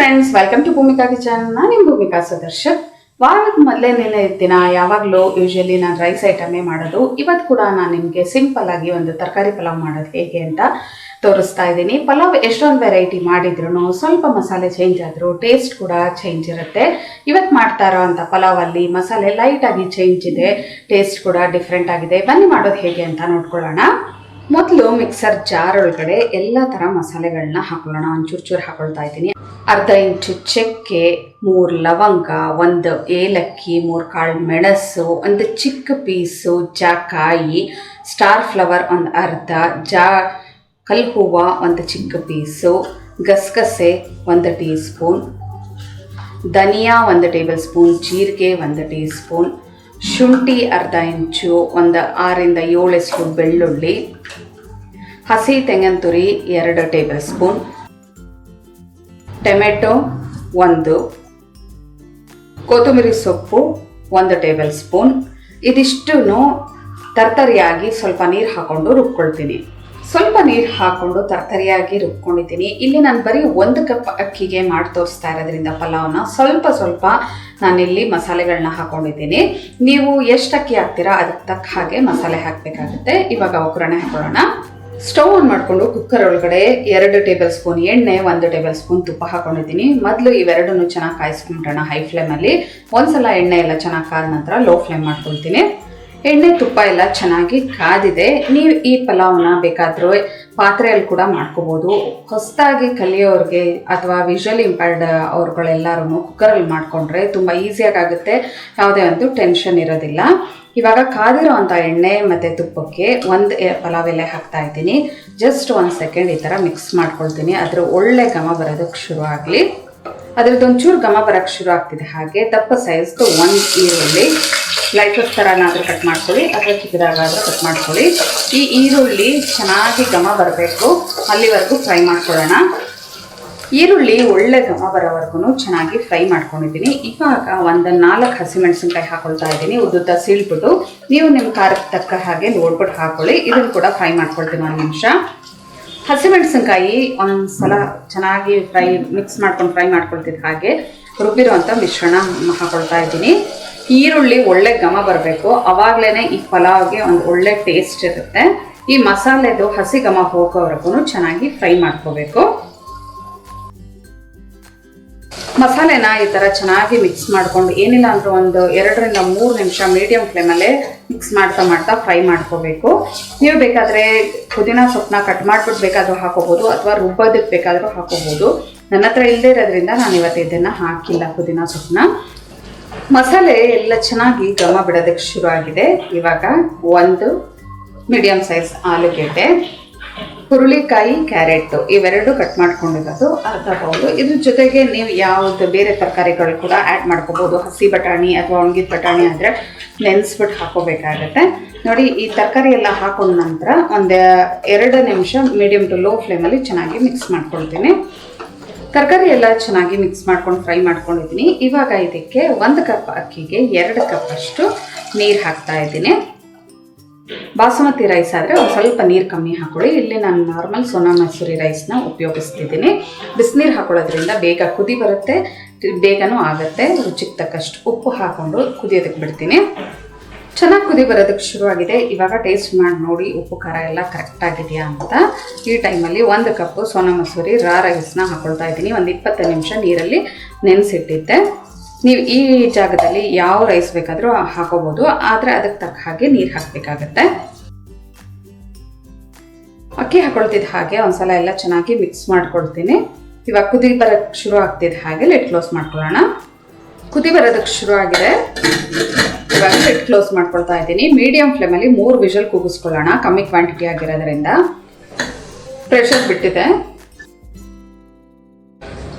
Friends, welcome to Bhoomika kitchen. ನಾನು ನಿಮ್ಮ ಭೂಮಿಕಾ ಸುದರ್ಶನ್. ವಾರದ ಮೊದಲನೇ ದಿನ ಯಾವಾಗಲೂ ಯೂಶಲಿ ನಾನು ರೈಸ್ ಐಟಮೇ ಮಾಡೋದು. ಇವತ್ತು ಕೂಡ ನಾನು ನಿಮಗೆ ಸಿಂಪಲ್ ಆಗಿ ಒಂದು ತರಕಾರಿ ಪಲಾವ್ ಮಾಡೋದು ಹೇಗೆ ಅಂತ ತೋರಿಸ್ತಾ ಇದ್ದೀನಿ. ಪಲಾವ್ ಎಷ್ಟೊಂದು ವೆರೈಟಿ ಮಾಡಿದ್ರು ಸ್ವಲ್ಪ ಮಸಾಲೆ ಚೇಂಜ್ ಆದರೂ ಟೇಸ್ಟ್ ಕೂಡ ಚೇಂಜ್ ಇರುತ್ತೆ. ಇವತ್ತು ಮಾಡ್ತಾ ಇರೋ ಅಂಥ ಪಲಾವಲ್ಲಿ ಮಸಾಲೆ ಲೈಟಾಗಿ ಚೇಂಜ್ ಇದೆ, ಟೇಸ್ಟ್ ಕೂಡ ಡಿಫ್ರೆಂಟ್ ಆಗಿದೆ. ಬನ್ನಿ ಮಾಡೋದು ಹೇಗೆ ಅಂತ ನೋಡ್ಕೊಳ್ಳೋಣ. ಮೊದಲು ಮಿಕ್ಸರ್ ಜಾರ್ ಒಳಗಡೆ ಎಲ್ಲ ಥರ ಮಸಾಲೆಗಳನ್ನ ಹಾಕೊಳ್ಳೋಣ. ಒಂಚೂರು ಹಾಕೊಳ್ತಾ ಇದ್ದೀನಿ. ಅರ್ಧ ಇಂಚು ಚಕ್ಕೆ, 3 ಲವಂಗ, 1 ಏಲಕ್ಕಿ, 3 ಕಾಳು ಮೆಣಸು, ಒಂದು ಚಿಕ್ಕ ಪೀಸು ಜಾಕಾಯಿ, ಸ್ಟಾರ್ ಫ್ಲವರ್ ಒಂದು ಅರ್ಧ, ಕಲ್ ಹೂವು ಒಂದು ಚಿಕ್ಕ ಪೀಸು, ಗಸಗಸೆ 1 ಟೀ ಸ್ಪೂನ್, ಧನಿಯಾ 1 ಟೇಬಲ್ ಸ್ಪೂನ್, ಜೀರಿಗೆ 1 ಟೀ ಸ್ಪೂನ್, ಶುಂಠಿ ಅರ್ಧ ಇಂಚು, ಒಂದು 6ರಿಂದ 7 ಬೆಳ್ಳುಳ್ಳಿ, ಹಸಿ ತೆಂಗಿನ ತುರಿ 2 ಟೇಬಲ್ ಸ್ಪೂನ್, ಟೊಮೆಟೊ 1, ಕೊತ್ತಂಬರಿ ಸೊಪ್ಪು 1 ಟೇಬಲ್ ಸ್ಪೂನ್. ಇದಿಷ್ಟನ್ನು ತರ್ತರಿಯಾಗಿ ಸ್ವಲ್ಪ ನೀರು ಹಾಕ್ಕೊಂಡು ರುಬ್ಕೊಳ್ತೀನಿ. ಸ್ವಲ್ಪ ನೀರು ಹಾಕ್ಕೊಂಡು ತರ್ತರಿಯಾಗಿ ರುಬ್ಕೊಂಡಿದ್ದೀನಿ. ಇಲ್ಲಿ ನಾನು ಬರೀ 1 ಕಪ್ ಅಕ್ಕಿಗೆ ಮಾಡಿ ತೋರಿಸ್ತಾ ಇರೋದ್ರಿಂದ ಪಲಾವ್ನ ಸ್ವಲ್ಪ ನಾನಿಲ್ಲಿ ಮಸಾಲೆಗಳನ್ನ ಹಾಕ್ಕೊಂಡಿದ್ದೀನಿ. ನೀವು ಎಷ್ಟು ಅಕ್ಕಿ ಹಾಕ್ತೀರಾ ಅದಕ್ಕೆ ತಕ್ಕ ಹಾಗೆ ಮಸಾಲೆ ಹಾಕಬೇಕಾಗುತ್ತೆ. ಇವಾಗ ಒಗ್ಗರಣೆ ಹಾಕೊಳ್ಳೋಣ. ಸ್ಟವ್ ಆನ್ ಮಾಡಿಕೊಂಡು ಕುಕ್ಕರ್ ಒಳಗಡೆ 2 ಟೇಬಲ್ ಸ್ಪೂನ್ ಎಣ್ಣೆ, 1 ಟೇಬಲ್ ಸ್ಪೂನ್ ತುಪ್ಪ ಹಾಕೊಂಡಿದ್ದೀನಿ. ಮೊದಲು ಇವೆರಡನ್ನು ಚೆನ್ನಾಗಿ ಕಾಯಿಸ್ಕೊಂಡ್ಬಿಡೋಣ ಹೈ ಫ್ಲೇಮಲ್ಲಿ. ಒಂದ್ಸಲ ಎಣ್ಣೆ ಎಲ್ಲ ಚೆನ್ನಾಗಿ ಕಾದ ನಂತರ ಲೋ ಫ್ಲೇಮ್ ಮಾಡ್ಕೊಳ್ತೀನಿ. ಎಣ್ಣೆ ತುಪ್ಪ ಎಲ್ಲ ಚೆನ್ನಾಗಿ ಕಾದಿದೆ. ನೀವು ಈ ಪಲಾವ್ನ ಬೇಕಾದರೂ ಪಾತ್ರೆಯಲ್ಲಿ ಕೂಡ ಮಾಡ್ಕೋಬೋದು. ಹೊಸದಾಗಿ ಕಲಿಯೋರಿಗೆ ಅಥವಾ ವಿಷುವಲಿ ಇಂಪೈರ್ಡ್ ಅವ್ರುಗಳೆಲ್ಲರೂ ಕುಕ್ಕರಲ್ಲಿ ಮಾಡಿಕೊಂಡ್ರೆ ತುಂಬ ಈಸಿಯಾಗುತ್ತೆ, ಯಾವುದೇ ಒಂದು ಟೆನ್ಷನ್ ಇರೋದಿಲ್ಲ. ಇವಾಗ ಕಾದಿರೋ ಅಂಥ ಎಣ್ಣೆ ಮತ್ತು ತುಪ್ಪಕ್ಕೆ 1 ಪಲಾವ್ ಎಲೆ ಹಾಕ್ತಾ ಇದ್ದೀನಿ. ಜಸ್ಟ್ 1 ಸೆಕೆಂಡ್ ಈ ಥರ ಮಿಕ್ಸ್ ಮಾಡ್ಕೊಳ್ತೀನಿ. ಅದ್ರ ಒಳ್ಳೆ ಘಮ ಬರೋದಕ್ಕೆ ಶುರು ಆಗಲಿ. ಅದ್ರದ್ದು ಒಂಚೂರು ಘಮ ಬರೋಕ್ಕೆ ಶುರು ಆಗ್ತಿದೆ. ಹಾಗೆ ದಪ್ಪ ಸೈಜ್ದು 1 ಈರುಳ್ಳಿ ಸ್ಲೈಸಸ್ ಥರನಾದರೂ ಕಟ್ ಮಾಡ್ಕೊಳ್ಳಿ ಅಥವಾ ಚಿಕ್ಕದಾಗಾದರೂ ಕಟ್ ಮಾಡ್ಕೊಳ್ಳಿ. ಈ ಈರುಳ್ಳಿ ಚೆನ್ನಾಗಿ ಘಮ ಬರಬೇಕು, ಅಲ್ಲಿವರೆಗೂ ಫ್ರೈ ಮಾಡ್ಕೊಳ್ಳೋಣ. ಈರುಳ್ಳಿ ಒಳ್ಳೆ ಘಮ ಬರೋವರೆಗೂ ಚೆನ್ನಾಗಿ ಫ್ರೈ ಮಾಡ್ಕೊಂಡಿದ್ದೀನಿ. ಇವಾಗ 4 ಹಸಿಮೆಣಸಿನ್ಕಾಯಿ ಹಾಕೊಳ್ತಾ ಇದ್ದೀನಿ, ಉದ್ದುದ್ದ ಸೀಳ್ಬಿಟ್ಟು. ನೀವು ನಿಮ್ಮ ಖಾರಕ್ಕೆ ತಕ್ಕ ಹಾಗೆ ನೋಡ್ಬಿಟ್ಟು ಹಾಕೊಳ್ಳಿ. ಇದನ್ನು ಕೂಡ ಫ್ರೈ ಮಾಡ್ಕೊಳ್ತೀನಿ 1 ನಿಮಿಷ. ಹಸಿಮೆಣಸಿನ್ಕಾಯಿ ಒಂದ್ಸಲ ಚೆನ್ನಾಗಿ ಮಿಕ್ಸ್ ಮಾಡ್ಕೊಂಡು ಫ್ರೈ ಮಾಡ್ಕೊಳ್ತಿದ್ದ ಹಾಗೆ ರುಬ್ಬಿರುವಂಥ ಮಿಶ್ರಣ ಹಾಕೊಳ್ತಾ ಇದ್ದೀನಿ. ಈರುಳ್ಳಿ ಒಳ್ಳೆ ಘಮ ಬರಬೇಕು, ಅವಾಗಲೇ ಈ ಪಲಾವ್ಗೆ ಒಂದು ಒಳ್ಳೆ ಟೇಸ್ಟ್ ಇರುತ್ತೆ. ಈ ಮಸಾಲೆದು ಹಸಿ ಘಮ ಹೋಗೋವರೆಗೂ ಚೆನ್ನಾಗಿ ಫ್ರೈ ಮಾಡ್ಕೋಬೇಕು. ಮಸಾಲೆನ ಈ ಥರ ಚೆನ್ನಾಗಿ ಮಿಕ್ಸ್ ಮಾಡ್ಕೊಂಡು ಏನಿಲ್ಲ ಅಂದ್ರೆ ಒಂದು 2ರಿಂದ 3 ನಿಮಿಷ ಮೀಡಿಯಂ ಫ್ಲೇಮಲ್ಲೇ ಮಿಕ್ಸ್ ಮಾಡ್ತಾ ಫ್ರೈ ಮಾಡ್ಕೋಬೇಕು. ನೀವು ಬೇಕಾದರೆ ಪುದೀನ ಸೊಪ್ಪನ್ನ ಕಟ್ ಮಾಡಿಬಿಟ್ಟು ಬೇಕಾದರೂ ಹಾಕೋಬೋದು ಅಥವಾ ರುಬ್ಬೋದಕ್ಕೆ ಬೇಕಾದರೂ ಹಾಕೋಬೋದು. ನನ್ನ ಹತ್ರ ಇಲ್ಲದೇ ಇರೋದ್ರಿಂದ ನಾನು ಇವತ್ತು ಇದನ್ನು ಹಾಕಿಲ್ಲ ಪುದೀನ ಸೊಪ್ಪನ್ನ. ಮಸಾಲೆ ಎಲ್ಲ ಚೆನ್ನಾಗಿ ಘಮ ಬಿಡೋದಕ್ಕೆ ಶುರು ಆಗಿದೆ. ಇವಾಗ 1 ಮೀಡಿಯಂ ಸೈಜ್ ಆಲೂಗೆಡ್ಡೆ, ಹುರುಳಿಕಾಯಿ, ಕ್ಯಾರೆಟು ಇವೆರಡು ಕಟ್ ಮಾಡ್ಕೊಂಡಿರೋದು ಅರ್ಧ ಬೌಲು. ಇದ್ರ ಜೊತೆಗೆ ನೀವು ಯಾವುದು ಬೇರೆ ತರಕಾರಿಗಳು ಕೂಡ ಆ್ಯಡ್ ಮಾಡ್ಕೋಬೋದು. ಹಸಿ ಬಟಾಣಿ ಅಥವಾ ಒಣಗಿದ ಬಟಾಣಿ ಆದರೆ ನೆನೆಸ್ಬಿಟ್ಟು ಹಾಕೋಬೇಕಾಗತ್ತೆ. ನೋಡಿ, ಈ ತರಕಾರಿ ಎಲ್ಲ ಹಾಕೊಂಡ ನಂತರ ಒಂದು 2 ನಿಮಿಷ ಮೀಡಿಯಮ್ ಟು ಲೋ ಫ್ಲೇಮಲ್ಲಿ ಚೆನ್ನಾಗಿ ಮಿಕ್ಸ್ ಮಾಡ್ಕೊಳ್ತೀನಿ. ತರಕಾರಿ ಎಲ್ಲ ಚೆನ್ನಾಗಿ ಮಿಕ್ಸ್ ಮಾಡ್ಕೊಂಡು ಫ್ರೈ ಮಾಡ್ಕೊಂಡಿದ್ದೀನಿ. ಇವಾಗ ಇದಕ್ಕೆ 1 ಕಪ್ ಅಕ್ಕಿಗೆ 2 ಕಪ್ ಅಷ್ಟು ನೀರು ಹಾಕ್ತಾ ಇದ್ದೀನಿ. ಬಾಸುಮತಿ ರೈಸ್ ಆದರೆ ಒಂದು ಸ್ವಲ್ಪ ನೀರು ಕಮ್ಮಿ ಹಾಕೊಳ್ಳಿ. ಇಲ್ಲಿ ನಾನು ನಾರ್ಮಲ್ ಸೋನಾ ಮಸೂರಿ ರೈಸ್ನ ಉಪಯೋಗಿಸ್ತಿದ್ದೀನಿ. ಬಿಸಿನೀರು ಹಾಕೊಳ್ಳೋದ್ರಿಂದ ಬೇಗ ಕುದಿ ಬರುತ್ತೆ, ಬೇಗನೂ ಆಗುತ್ತೆ. ರುಚಿಗೆ ತಕ್ಕಷ್ಟು ಉಪ್ಪು ಹಾಕ್ಕೊಂಡು ಕುದಿಯೋದಕ್ಕೆ ಬಿಡ್ತೀನಿ. ಚೆನ್ನಾಗಿ ಕುದಿ ಬರೋದಕ್ಕೆ ಶುರುವಾಗಿದೆ. ಇವಾಗ ಟೇಸ್ಟ್ ಮಾಡಿ ನೋಡಿ ಉಪ್ಪು ಖಾರ ಎಲ್ಲ ಕರೆಕ್ಟಾಗಿದೆಯಾ ಅಂತ. ಈ ಟೈಮಲ್ಲಿ 1 ಕಪ್ಪು ಸೋನಾ ಮಸೂರಿ ರೈಸ್ನ ಹಾಕ್ಕೊಳ್ತಾ ಇದ್ದೀನಿ. ಒಂದು 20 ನಿಮಿಷ ನೀರಲ್ಲಿ ನೆನೆಸಿಟ್ಟಿದ್ದೆ. ನೀವು ಈ ಜಾಗದಲ್ಲಿ ಯಾವ ರೈಸ್ ಬೇಕಾದರೂ ಹಾಕೋಬೋದು, ಆದರೆ ಅದಕ್ಕೆ ತಕ್ಕ ಹಾಗೆ ನೀರು ಹಾಕಬೇಕಾಗತ್ತೆ. ಅಕ್ಕಿ ಹಾಕೊಳ್ತಿದ್ದ ಹಾಗೆ ಒಂದ್ಸಲ ಎಲ್ಲ ಚೆನ್ನಾಗಿ ಮಿಕ್ಸ್ ಮಾಡ್ಕೊಳ್ತೀನಿ. ಇವಾಗ ಕುದಿ ಬರೋಕ್ಕೆ ಶುರು ಆಗ್ತಿದ್ದ ಹಾಗೆ ಲಿಡ್ ಕ್ಲೋಸ್ ಮಾಡ್ಕೊಳ್ಳೋಣ. ಕುದಿ ಬರೋದಕ್ಕೆ ಶುರು ಆಗಿದೆ. ಇವಾಗ ಲಿಡ್ ಕ್ಲೋಸ್ ಮಾಡ್ಕೊಳ್ತಾ ಇದ್ದೀನಿ. ಮೀಡಿಯಂ ಫ್ಲೇಮಲ್ಲಿ 3 ವಿಷಲ್ ಕೂಗಿಸ್ಕೊಳ್ಳೋಣ. ಕಮ್ಮಿ ಕ್ವಾಂಟಿಟಿ ಆಗಿರೋದ್ರಿಂದ ಪ್ರೆಷರ್ ಬಿಟ್ಟಿದೆ.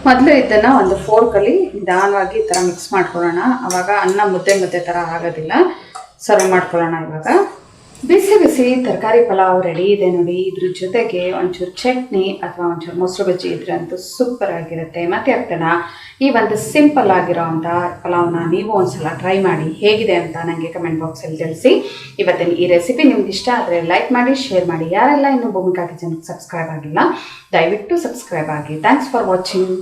ಮೊದಲು ಇದನ್ನು ಒಂದು ಫೋರ್ಕಲ್ಲಿ ನಿಧಾನವಾಗಿ ಈ ಥರ ಮಿಕ್ಸ್ ಮಾಡ್ಕೊಳ್ಳೋಣ. ಆವಾಗ ಅನ್ನ ಮುದ್ದೆ ಥರ ಆಗೋದಿಲ್ಲ. ಸರ್ವ್ ಮಾಡ್ಕೊಳ್ಳೋಣ. ಇವಾಗ ಬಿಸಿ ಬಿಸಿ ತರಕಾರಿ ಪಲಾವ್ ರೆಡಿ ಇದೆ ನೋಡಿ. ಇದ್ರ ಜೊತೆಗೆ ಒಂಚೂರು ಚಟ್ನಿ ಅಥವಾ ಒಂಚೂರು ಮೊಸರು ಬಜ್ಜಿ ಇದ್ರೆ ಅಂತೂ ಸೂಪರ್ ಆಗಿರುತ್ತೆ. ಮತ್ತೆ ಆಗ್ತಾನೆ ಈ ಒಂದು ಸಿಂಪಲ್ ಆಗಿರೋ ಅಂಥ ಪಲಾವ್ನ ನೀವು ಒಂದ್ಸಲ ಟ್ರೈ ಮಾಡಿ ಹೇಗಿದೆ ಅಂತ ನನಗೆ ಕಮೆಂಟ್ ಬಾಕ್ಸಲ್ಲಿ ತಿಳಿಸಿ. ಇವತ್ತಿನ ಈ ರೆಸಿಪಿ ನಿಮ್ಗೆ ಇಷ್ಟ ಆದರೆ ಲೈಕ್ ಮಾಡಿ, ಶೇರ್ ಮಾಡಿ. ಯಾರೆಲ್ಲ ಇನ್ನೂ ಭೂಮಿಕಾ ಕಿಚನ್ಗೆ ಸಬ್ಸ್ಕ್ರೈಬ್ ಆಗಿಲ್ಲ ದಯವಿಟ್ಟು ಸಬ್ಸ್ಕ್ರೈಬ್ ಆಗಿ. Thanks for watching.